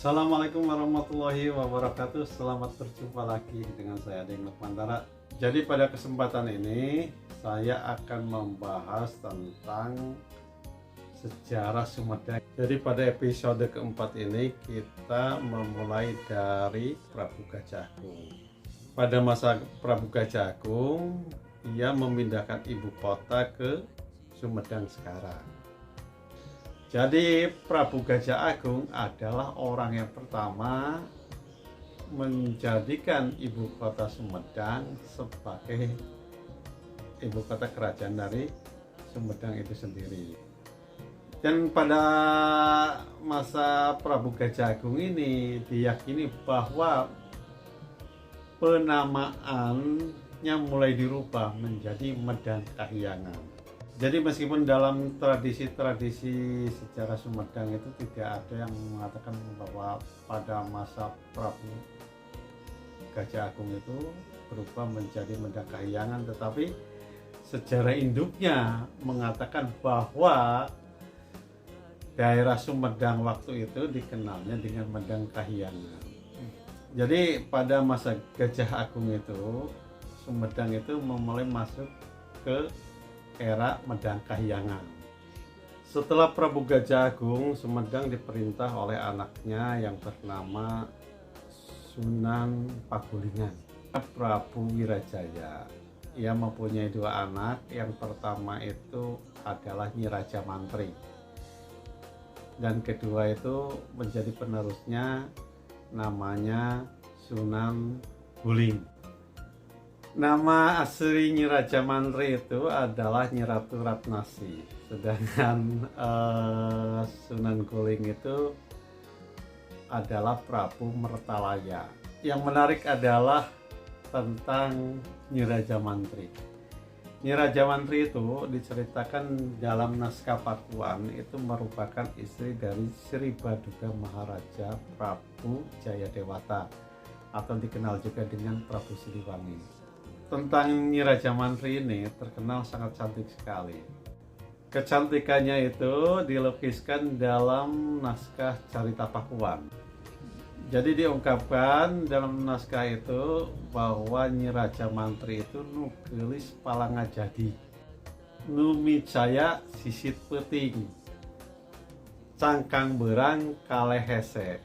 Assalamualaikum warahmatullahi wabarakatuh. Selamat berjumpa lagi dengan saya Deng Lukmantara. Jadi pada kesempatan ini saya akan membahas tentang sejarah Sumedang. Jadi pada episode keempat ini kita memulai dari Prabu Gajah Agung. Pada masa Prabu Gajah Agung, ia memindahkan ibu kota ke Sumedang sekarang. Jadi Prabu Gajah Agung adalah orang yang pertama menjadikan ibu kota Sumedang sebagai ibu kota kerajaan dari Sumedang itu sendiri. Dan pada masa Prabu Gajah Agung ini diyakini bahwa penamaannya mulai dirubah menjadi Medang Kahyangan. Jadi meskipun dalam tradisi-tradisi sejarah Sumedang itu tidak ada yang mengatakan bahwa pada masa Prabu Gajah Agung itu berubah menjadi Medang Kahyangan, tetapi sejarah induknya mengatakan bahwa daerah Sumedang waktu itu dikenalnya dengan Medang Kahyangan. Jadi pada masa Gajah Agung itu Sumedang itu memulai masuk ke era Medang Kahyangan. Setelah Prabu Gajah Agung, Sumedang diperintah oleh anaknya yang bernama Sunan Pagulingan, Prabu Wirajaya. Ia mempunyai dua anak. Yang pertama itu adalah Nyi Raja Mantri, dan kedua itu menjadi penerusnya namanya Sunan Guling. Nama asli Nyi Raja Mantri itu adalah Nyi Ratu Ratnasi, sedangkan Sunan Guling itu adalah Prabu Mertalaya. Yang menarik adalah tentang Nyi Raja Mantri. Nyi Raja Mantri itu diceritakan dalam naskah Pakuan itu merupakan istri dari Sri Baduga Maharaja Prabu Jayadewata, atau dikenal juga dengan Prabu Siliwangi. Tentang Nyi Raja Mantri ini terkenal sangat cantik sekali. Kecantikannya itu dilukiskan dalam naskah Carita Pakuan. Jadi diungkapkan dalam naskah itu bahwa Nyi Raja Mantri itu nugelis palangajadi, numicaya sisit peting, cangkang berang kaleh hese,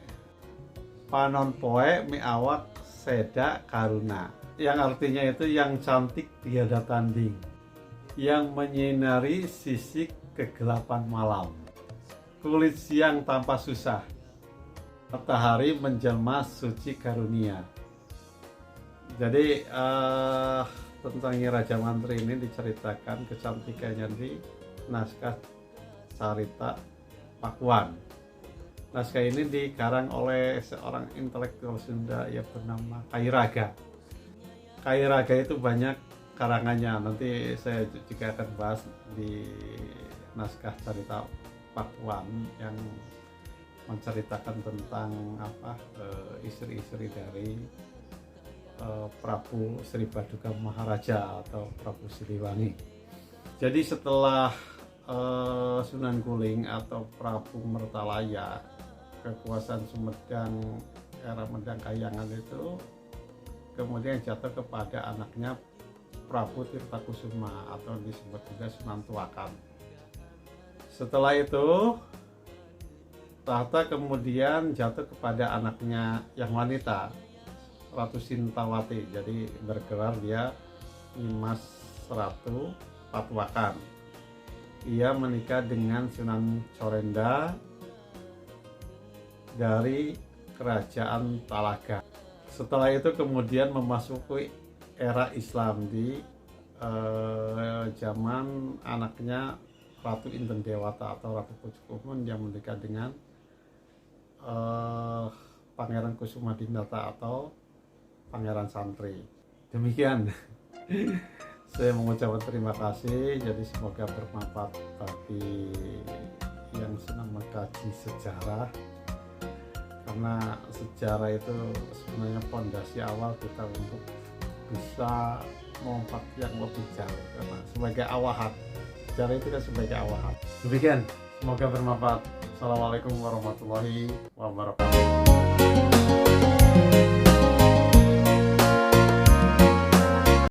panon poe miawak seda karuna. Yang artinya itu yang cantik tiada tanding, yang menyinari sisik kegelapan malam, kulit siang tanpa susah, matahari menjelma suci karunia. Jadi tentang Nyi Raja Mantri ini diceritakan kecantikannya di naskah Carita Pakuan. Naskah ini dikarang oleh seorang intelektual Sunda yang bernama Kairaga. Kairaga itu banyak karangannya, nanti saya juga akan bahas di naskah Carita Pakuan yang menceritakan tentang istri-istri dari Prabu Sri Baduga Maharaja atau Prabu Siliwangi. Jadi setelah Sunan Guling atau Prabu Mertalaya, kekuasaan Sumedang era Medang Kahyangan itu kemudian jatuh kepada anaknya Prabu Tirtakusuma atau disebut juga Sunan Tuakan. Setelah itu tahta kemudian jatuh kepada anaknya yang wanita, Ratu Sintawati. Jadi bergelar dia Nimas Ratu Patuakan. Ia menikah dengan Sunan Corenda dari Kerajaan Talaga. Setelah itu kemudian memasuki era Islam di zaman anaknya Ratu Inten Dewata atau Ratu Pucukumun yang menikah dengan Pangeran Kusumadinata atau Pangeran Santri. Demikian. Saya mengucapkan terima kasih. Jadi semoga bermanfaat bagi yang senang mengkaji sejarah. Karena sejarah itu sebenarnya fondasi awal kita untuk bisa melompat yang lebih jauh, karena sebagai awahan, sejarah itu kan sebagai awahan. Demikian, semoga bermanfaat. Wassalamualaikum warahmatullahi wabarakatuh.